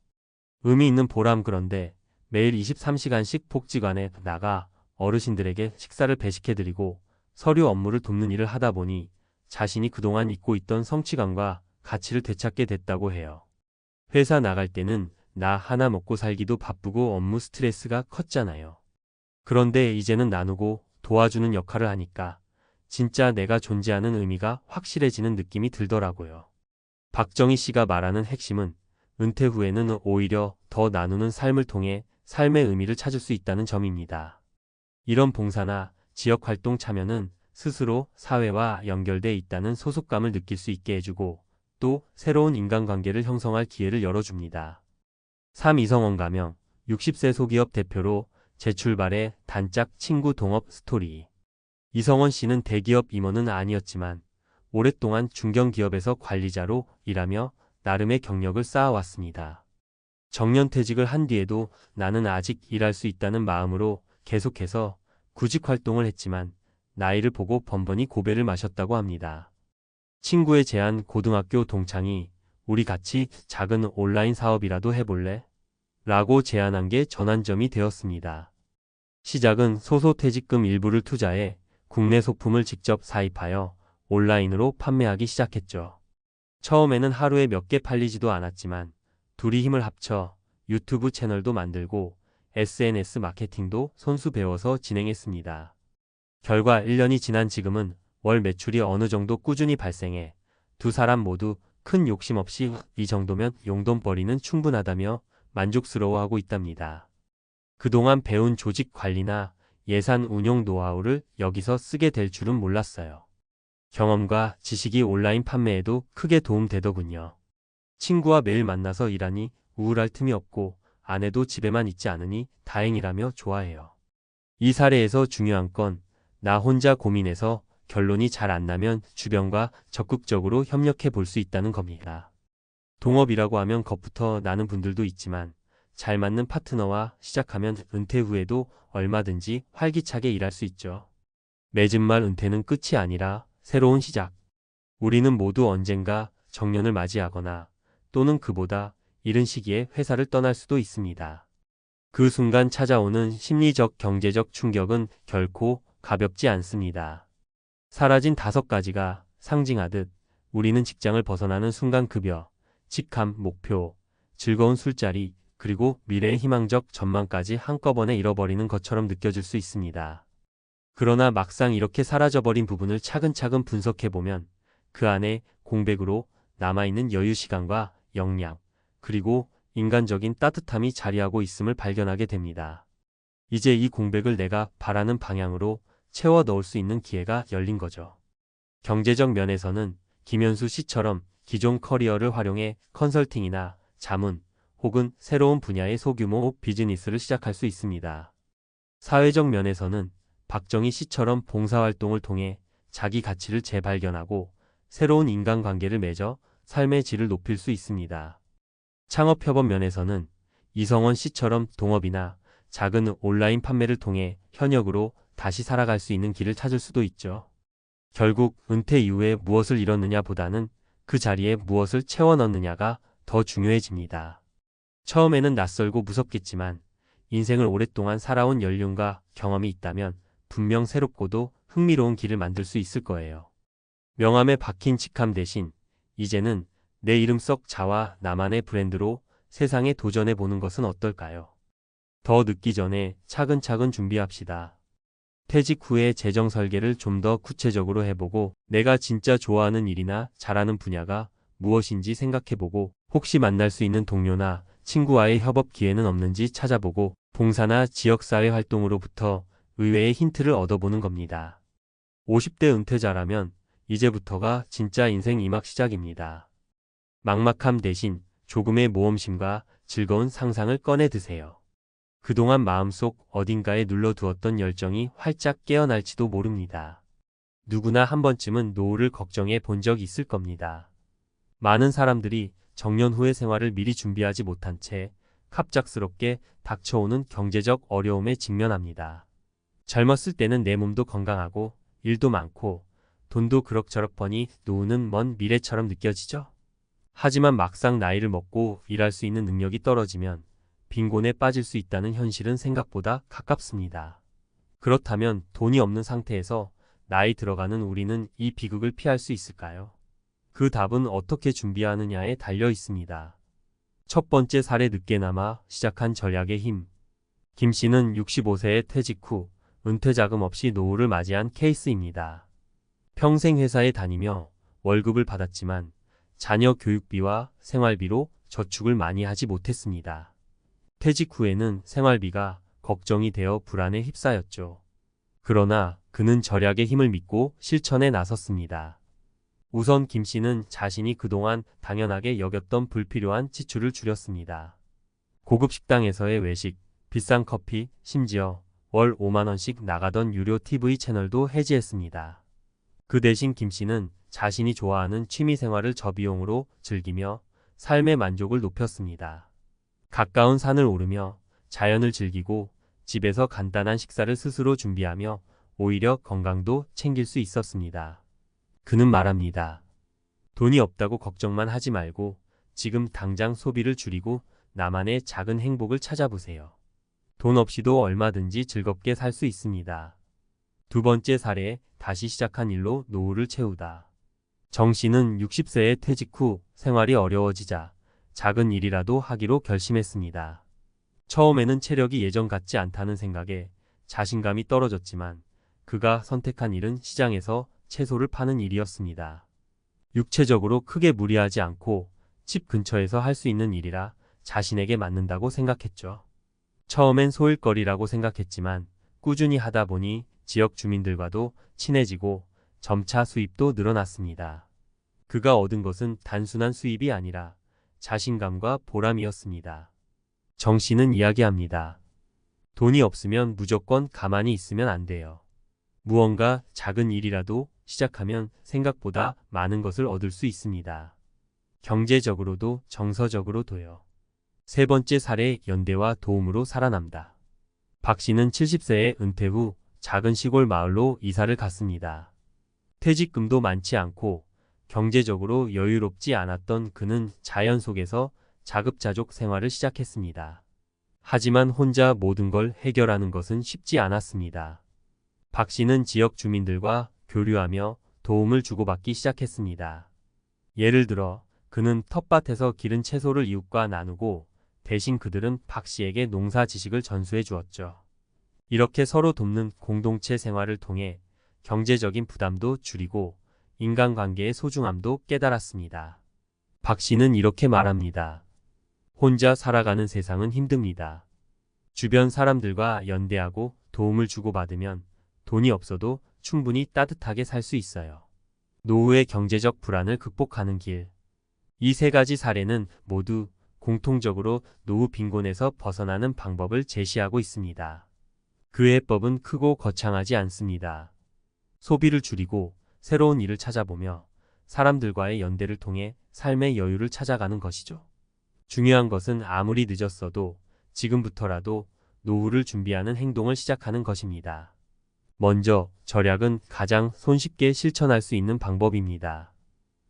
의미 있는 보람. 그런데 매일 23시간씩 복지관에 나가 어르신들에게 식사를 배식해드리고 서류 업무를 돕는 일을 하다 보니 자신이 그동안 잊고 있던 성취감과 가치를 되찾게 됐다고 해요. 회사 나갈 때는 나 하나 먹고 살기도 바쁘고 업무 스트레스가 컸잖아요. 그런데 이제는 나누고 도와주는 역할을 하니까 진짜 내가 존재하는 의미가 확실해지는 느낌이 들더라고요. 박정희 씨가 말하는 핵심은 은퇴 후에는 오히려 더 나누는 삶을 통해 삶의 의미를 찾을 수 있다는 점입니다. 이런 봉사나 지역활동 참여는 스스로 사회와 연결돼 있다는 소속감을 느낄 수 있게 해주고 또 새로운 인간관계를 형성할 기회를 열어줍니다. 3. 이성원 가명. 60세 소기업 대표로 재출발의 단짝 친구 동업 스토리. 이성원 씨는 대기업 임원은 아니었지만 오랫동안 중견기업에서 관리자로 일하며 나름의 경력을 쌓아왔습니다. 정년퇴직을 한 뒤에도 나는 아직 일할 수 있다는 마음으로 계속해서 구직 활동을 했지만 나이를 보고 번번이 고배를 마셨다고 합니다. 친구의 제안. 고등학교 동창이 우리 같이 작은 온라인 사업이라도 해볼래? 라고 제안한 게 전환점이 되었습니다. 시작은 소소퇴직금 일부를 투자해 국내 소품을 직접 사입하여 온라인으로 판매하기 시작했죠. 처음에는 하루에 몇 개 팔리지도 않았지만 둘이 힘을 합쳐 유튜브 채널도 만들고 SNS 마케팅도 손수 배워서 진행했습니다. 결과 1년이 지난 지금은 월 매출이 어느 정도 꾸준히 발생해 두 사람 모두 큰 욕심 없이 이 정도면 용돈벌이는 충분하다며 만족스러워하고 있답니다. 그동안 배운 조직 관리나 예산 운용 노하우를 여기서 쓰게 될 줄은 몰랐어요. 경험과 지식이 온라인 판매에도 크게 도움되더군요. 친구와 매일 만나서 일하니 우울할 틈이 없고 아내도 집에만 있지 않으니 다행이라며 좋아해요. 이 사례에서 중요한 건 나 혼자 고민해서 결론이 잘 안 나면 주변과 적극적으로 협력해 볼 수 있다는 겁니다. 동업이라고 하면 겁부터 나는 분들도 있지만 잘 맞는 파트너와 시작하면 은퇴 후에도 얼마든지 활기차게 일할 수 있죠. 맺은 말 은퇴는 끝이 아니라 새로운 시작. 우리는 모두 언젠가 정년을 맞이하거나 또는 그보다 이른 시기에 회사를 떠날 수도 있습니다. 그 순간 찾아오는 심리적, 경제적 충격은 결코 가볍지 않습니다. 사라진 5가지가 상징하듯 우리는 직장을 벗어나는 순간 급여, 직함, 목표, 즐거운 술자리, 그리고 미래의 희망적 전망까지 한꺼번에 잃어버리는 것처럼 느껴질 수 있습니다. 그러나 막상 이렇게 사라져버린 부분을 차근차근 분석해보면 그 안에 공백으로 남아있는 여유, 시간과 역량, 그리고 인간적인 따뜻함이 자리하고 있음을 발견하게 됩니다. 이제 이 공백을 내가 바라는 방향으로 채워 넣을 수 있는 기회가 열린 거죠. 경제적 면에서는 김현수 씨처럼 기존 커리어를 활용해 컨설팅이나 자문 혹은 새로운 분야의 소규모 비즈니스를 시작할 수 있습니다. 사회적 면에서는 박정희 씨처럼 봉사활동을 통해 자기 가치를 재발견하고 새로운 인간관계를 맺어 삶의 질을 높일 수 있습니다. 창업협업 면에서는 이성원 씨처럼 동업이나 작은 온라인 판매를 통해 현역으로 다시 살아갈 수 있는 길을 찾을 수도 있죠. 결국 은퇴 이후에 무엇을 잃었느냐 보다는 그 자리에 무엇을 채워 넣느냐가 더 중요해집니다. 처음에는 낯설고 무섭겠지만 인생을 오랫동안 살아온 연륜과 경험이 있다면 분명 새롭고도 흥미로운 길을 만들 수 있을 거예요. 명함에 박힌 직함 대신 이제는 내 이름 속 자와 나만의 브랜드로 세상에 도전해 보는 것은 어떨까요? 더 늦기 전에 차근차근 준비합시다. 퇴직 후에 재정 설계를 좀 더 구체적으로 해보고 내가 진짜 좋아하는 일이나 잘하는 분야가 무엇인지 생각해보고 혹시 만날 수 있는 동료나 친구와의 협업 기회는 없는지 찾아보고 봉사나 지역사회 활동으로부터 의외의 힌트를 얻어보는 겁니다. 50대 은퇴자라면 이제부터가 진짜 인생 2막 시작입니다. 막막함 대신 조금의 모험심과 즐거운 상상을 꺼내 드세요. 그동안 마음속 어딘가에 눌러두었던 열정이 활짝 깨어날지도 모릅니다. 누구나 한 번쯤은 노후를 걱정해 본 적 있을 겁니다. 많은 사람들이 정년 후의 생활을 미리 준비하지 못한 채 갑작스럽게 닥쳐오는 경제적 어려움에 직면합니다. 젊었을 때는 내 몸도 건강하고 일도 많고 돈도 그럭저럭 버니 노후는 먼 미래처럼 느껴지죠? 하지만 막상 나이를 먹고 일할 수 있는 능력이 떨어지면 빈곤에 빠질 수 있다는 현실은 생각보다 가깝습니다. 그렇다면 돈이 없는 상태에서 나이 들어가는 우리는 이 비극을 피할 수 있을까요? 그 답은 어떻게 준비하느냐에 달려 있습니다. 첫 번째 사례, 늦게나마 시작한 절약의 힘. 김 씨는 65세에 퇴직 후 은퇴 자금 없이 노후를 맞이한 케이스입니다. 평생 회사에 다니며 월급을 받았지만 자녀 교육비와 생활비로 저축을 많이 하지 못했습니다. 퇴직 후에는 생활비가 걱정이 되어 불안에 휩싸였죠. 그러나 그는 절약의 힘을 믿고 실천에 나섰습니다. 우선 김 씨는 자신이 그동안 당연하게 여겼던 불필요한 지출을 줄였습니다. 고급 식당에서의 외식, 비싼 커피, 심지어 월 5만 원씩 나가던 유료 TV 채널도 해지했습니다. 그 대신 김 씨는 자신이 좋아하는 취미 생활을 저비용으로 즐기며 삶의 만족을 높였습니다. 가까운 산을 오르며 자연을 즐기고 집에서 간단한 식사를 스스로 준비하며 오히려 건강도 챙길 수 있었습니다. 그는 말합니다. 돈이 없다고 걱정만 하지 말고 지금 당장 소비를 줄이고 나만의 작은 행복을 찾아보세요. 돈 없이도 얼마든지 즐겁게 살 수 있습니다. 두 번째 사례, 다시 시작한 일로 노후를 채우다. 정 씨는 60세에 퇴직 후 생활이 어려워지자 작은 일이라도 하기로 결심했습니다. 처음에는 체력이 예전 같지 않다는 생각에 자신감이 떨어졌지만 그가 선택한 일은 시장에서 채소를 파는 일이었습니다. 육체적으로 크게 무리하지 않고 집 근처에서 할 수 있는 일이라 자신에게 맞는다고 생각했죠. 처음엔 소일거리라고 생각했지만 꾸준히 하다 보니 지역 주민들과도 친해지고 점차 수입도 늘어났습니다. 그가 얻은 것은 단순한 수입이 아니라 자신감과 보람이었습니다. 정 씨는 이야기합니다. 돈이 없으면 무조건 가만히 있으면 안 돼요. 무언가 작은 일이라도 시작하면 생각보다 많은 것을 얻을 수 있습니다. 경제적으로도 정서적으로도요. 세 번째 사례, 연대와 도움으로 살아남다. 박 씨는 70세에 은퇴 후 작은 시골 마을로 이사를 갔습니다. 퇴직금도 많지 않고 경제적으로 여유롭지 않았던 그는 자연 속에서 자급자족 생활을 시작했습니다. 하지만 혼자 모든 걸 해결하는 것은 쉽지 않았습니다. 박 씨는 지역 주민들과 교류하며 도움을 주고받기 시작했습니다. 예를 들어 그는 텃밭에서 기른 채소를 이웃과 나누고 대신 그들은 박 씨에게 농사 지식을 전수해 주었죠. 이렇게 서로 돕는 공동체 생활을 통해 경제적인 부담도 줄이고 인간관계의 소중함도 깨달았습니다. 박 씨는 이렇게 말합니다. 혼자 살아가는 세상은 힘듭니다. 주변 사람들과 연대하고 도움을 주고받으면 돈이 없어도 충분히 따뜻하게 살 수 있어요. 노후의 경제적 불안을 극복하는 길. 이 세 가지 사례는 모두 공통적으로 노후 빈곤에서 벗어나는 방법을 제시하고 있습니다. 그 해법은 크고 거창하지 않습니다. 소비를 줄이고 새로운 일을 찾아보며 사람들과의 연대를 통해 삶의 여유를 찾아가는 것이죠. 중요한 것은 아무리 늦었어도 지금부터라도 노후를 준비하는 행동을 시작하는 것입니다. 먼저 절약은 가장 손쉽게 실천할 수 있는 방법입니다.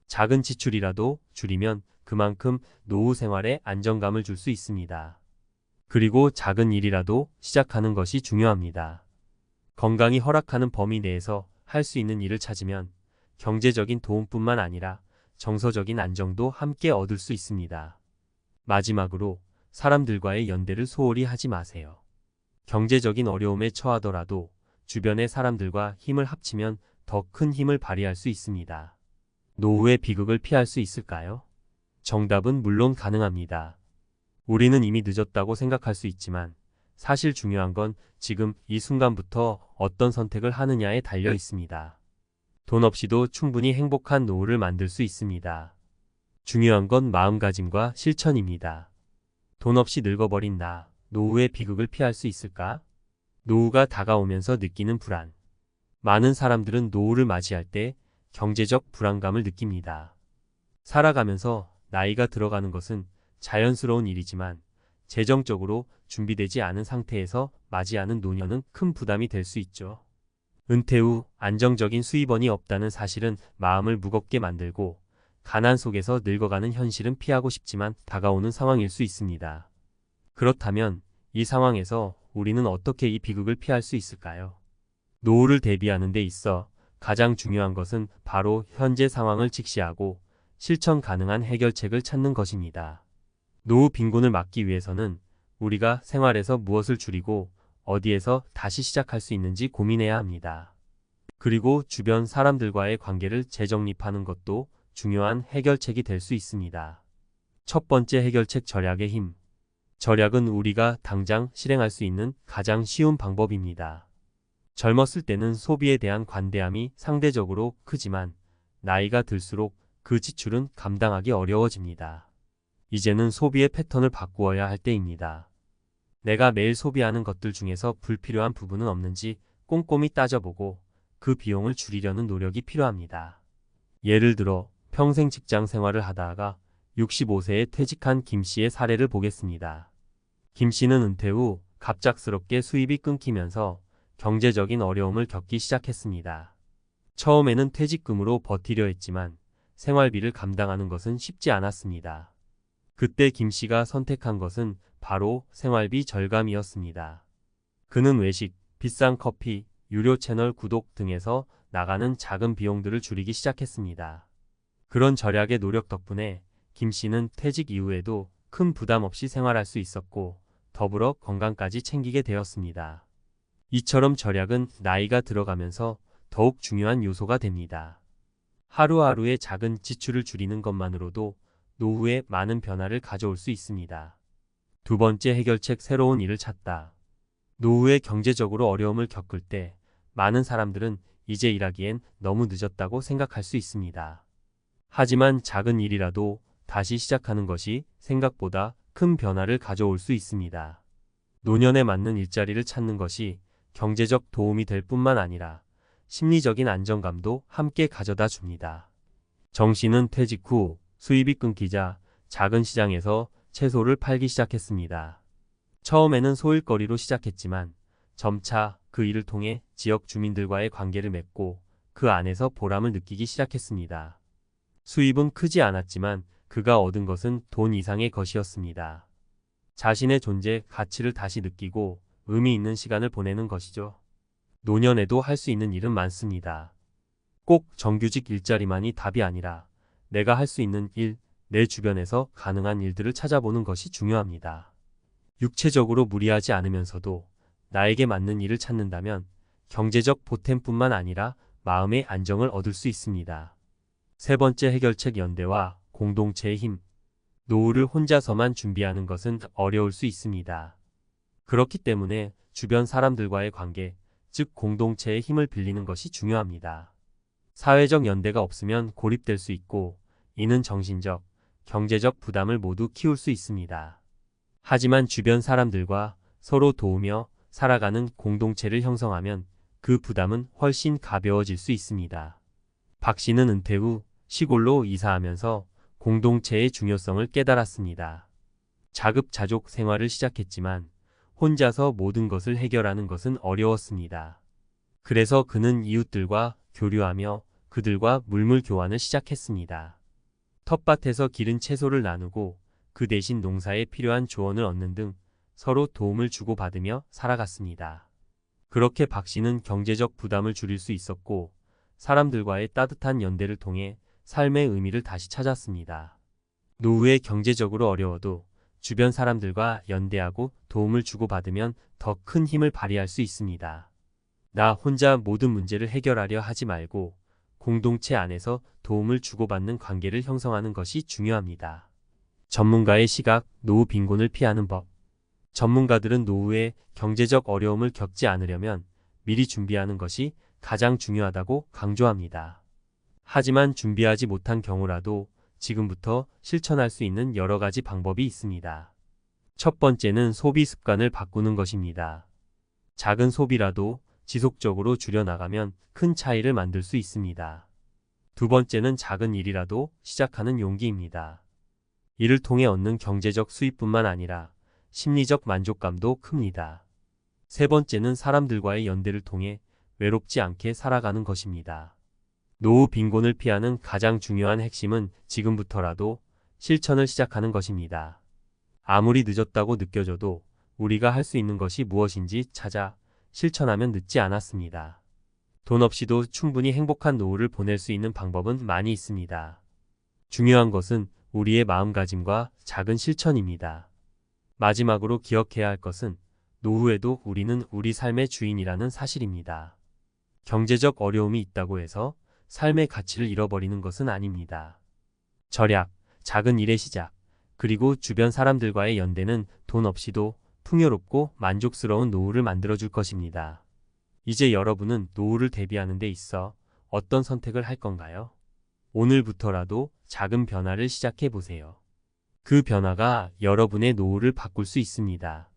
작은 지출이라도 줄이면 그만큼 노후 생활에 안정감을 줄 수 있습니다. 그리고 작은 일이라도 시작하는 것이 중요합니다. 건강이 허락하는 범위 내에서 할 수 있는 일을 찾으면 경제적인 도움뿐만 아니라 정서적인 안정도 함께 얻을 수 있습니다. 마지막으로 사람들과의 연대를 소홀히 하지 마세요. 경제적인 어려움에 처하더라도 주변의 사람들과 힘을 합치면 더 큰 힘을 발휘할 수 있습니다. 노후의 비극을 피할 수 있을까요? 정답은 물론 가능합니다. 우리는 이미 늦었다고 생각할 수 있지만 사실 중요한 건 지금 이 순간부터 어떤 선택을 하느냐에 달려 있습니다. 돈 없이도 충분히 행복한 노후를 만들 수 있습니다. 중요한 건 마음가짐과 실천입니다. 돈 없이 늙어버린 나, 노후의 비극을 피할 수 있을까? 노후가 다가오면서 느끼는 불안. 많은 사람들은 노후를 맞이할 때 경제적 불안감을 느낍니다. 살아가면서 나이가 들어가는 것은 자연스러운 일이지만 재정적으로 준비되지 않은 상태에서 맞이하는 노년은 큰 부담이 될 수 있죠. 은퇴 후 안정적인 수입원이 없다는 사실은 마음을 무겁게 만들고 가난 속에서 늙어가는 현실은 피하고 싶지만 다가오는 상황일 수 있습니다. 그렇다면 이 상황에서 우리는 어떻게 이 비극을 피할 수 있을까요? 노후를 대비하는 데 있어 가장 중요한 것은 바로 현재 상황을 직시하고 실천 가능한 해결책을 찾는 것입니다. 노후 빈곤을 막기 위해서는 우리가 생활에서 무엇을 줄이고 어디에서 다시 시작할 수 있는지 고민해야 합니다. 그리고 주변 사람들과의 관계를 재정립하는 것도 중요한 해결책이 될 수 있습니다. 첫 번째 해결책 절약의 힘. 절약은 우리가 당장 실행할 수 있는 가장 쉬운 방법입니다. 젊었을 때는 소비에 대한 관대함이 상대적으로 크지만 나이가 들수록 그 지출은 감당하기 어려워집니다. 이제는 소비의 패턴을 바꾸어야 할 때입니다. 내가 매일 소비하는 것들 중에서 불필요한 부분은 없는지 꼼꼼히 따져보고 그 비용을 줄이려는 노력이 필요합니다. 예를 들어 평생 직장 생활을 하다가 65세에 퇴직한 김 씨의 사례를 보겠습니다. 김 씨는 은퇴 후 갑작스럽게 수입이 끊기면서 경제적인 어려움을 겪기 시작했습니다. 처음에는 퇴직금으로 버티려 했지만 생활비를 감당하는 것은 쉽지 않았습니다. 그때 김 씨가 선택한 것은 바로 생활비 절감이었습니다. 그는 외식, 비싼 커피, 유료 채널 구독 등에서 나가는 작은 비용들을 줄이기 시작했습니다. 그런 절약의 노력 덕분에 김 씨는 퇴직 이후에도 큰 부담 없이 생활할 수 있었고 더불어 건강까지 챙기게 되었습니다. 이처럼 절약은 나이가 들어가면서 더욱 중요한 요소가 됩니다. 하루하루의 작은 지출을 줄이는 것만으로도 노후에 많은 변화를 가져올 수 있습니다. 두 번째 해결책 새로운 일을 찾다. 노후에 경제적으로 어려움을 겪을 때 많은 사람들은 이제 일하기엔 너무 늦었다고 생각할 수 있습니다. 하지만 작은 일이라도 다시 시작하는 것이 생각보다 큰 변화를 가져올 수 있습니다. 노년에 맞는 일자리를 찾는 것이 경제적 도움이 될 뿐만 아니라 심리적인 안정감도 함께 가져다 줍니다. 정 씨는 퇴직 후 수입이 끊기자 작은 시장에서 채소를 팔기 시작했습니다. 처음에는 소일거리로 시작했지만 점차 그 일을 통해 지역 주민들과의 관계를 맺고 그 안에서 보람을 느끼기 시작했습니다. 수입은 크지 않았지만 그가 얻은 것은 돈 이상의 것이었습니다. 자신의 존재, 가치를 다시 느끼고 의미 있는 시간을 보내는 것이죠. 노년에도 할 수 있는 일은 많습니다. 꼭 정규직 일자리만이 답이 아니라 내가 할 수 있는 일, 내 주변에서 가능한 일들을 찾아보는 것이 중요합니다. 육체적으로 무리하지 않으면서도 나에게 맞는 일을 찾는다면 경제적 보탬뿐만 아니라 마음의 안정을 얻을 수 있습니다. 세 번째 해결책 연대와 공동체의 힘. 노후를 혼자서만 준비하는 것은 어려울 수 있습니다. 그렇기 때문에 주변 사람들과의 관계, 즉 공동체의 힘을 빌리는 것이 중요합니다. 사회적 연대가 없으면 고립될 수 있고 이는 정신적, 경제적 부담을 모두 키울 수 있습니다. 하지만 주변 사람들과 서로 도우며 살아가는 공동체를 형성하면 그 부담은 훨씬 가벼워질 수 있습니다. 박 씨는 은퇴 후 시골로 이사하면서 공동체의 중요성을 깨달았습니다. 자급자족 생활을 시작했지만 혼자서 모든 것을 해결하는 것은 어려웠습니다. 그래서 그는 이웃들과 교류하며 그들과 물물 교환을 시작했습니다. 텃밭에서 기른 채소를 나누고 그 대신 농사에 필요한 조언을 얻는 등 서로 도움을 주고받으며 살아갔습니다. 그렇게 박 씨는 경제적 부담을 줄일 수 있었고 사람들과의 따뜻한 연대를 통해 삶의 의미를 다시 찾았습니다. 노후에 경제적으로 어려워도 주변 사람들과 연대하고 도움을 주고받으면 더 큰 힘을 발휘할 수 있습니다. 나 혼자 모든 문제를 해결하려 하지 말고 공동체 안에서 도움을 주고받는 관계를 형성하는 것이 중요합니다. 전문가의 시각, 노후 빈곤을 피하는 법. 전문가들은 노후에 경제적 어려움을 겪지 않으려면 미리 준비하는 것이 가장 중요하다고 강조합니다. 하지만 준비하지 못한 경우라도 지금부터 실천할 수 있는 여러 가지 방법이 있습니다. 첫 번째는 소비 습관을 바꾸는 것입니다. 작은 소비라도 지속적으로 줄여나가면 큰 차이를 만들 수 있습니다. 두 번째는 작은 일이라도 시작하는 용기입니다. 이를 통해 얻는 경제적 수입뿐만 아니라 심리적 만족감도 큽니다. 세 번째는 사람들과의 연대를 통해 외롭지 않게 살아가는 것입니다. 노후 빈곤을 피하는 가장 중요한 핵심은 지금부터라도 실천을 시작하는 것입니다. 아무리 늦었다고 느껴져도 우리가 할 수 있는 것이 무엇인지 찾아 실천하면 늦지 않았습니다. 돈 없이도 충분히 행복한 노후를 보낼 수 있는 방법은 많이 있습니다. 중요한 것은 우리의 마음가짐과 작은 실천입니다. 마지막으로 기억해야 할 것은 노후에도 우리는 우리 삶의 주인이라는 사실입니다. 경제적 어려움이 있다고 해서 삶의 가치를 잃어버리는 것은 아닙니다. 절약, 작은 일의 시작, 그리고 주변 사람들과의 연대는 돈 없이도 풍요롭고 만족스러운 노후를 만들어줄 것입니다. 이제 여러분은 노후를 대비하는 데 있어 어떤 선택을 할 건가요? 오늘부터라도 작은 변화를 시작해 보세요. 그 변화가 여러분의 노후를 바꿀 수 있습니다.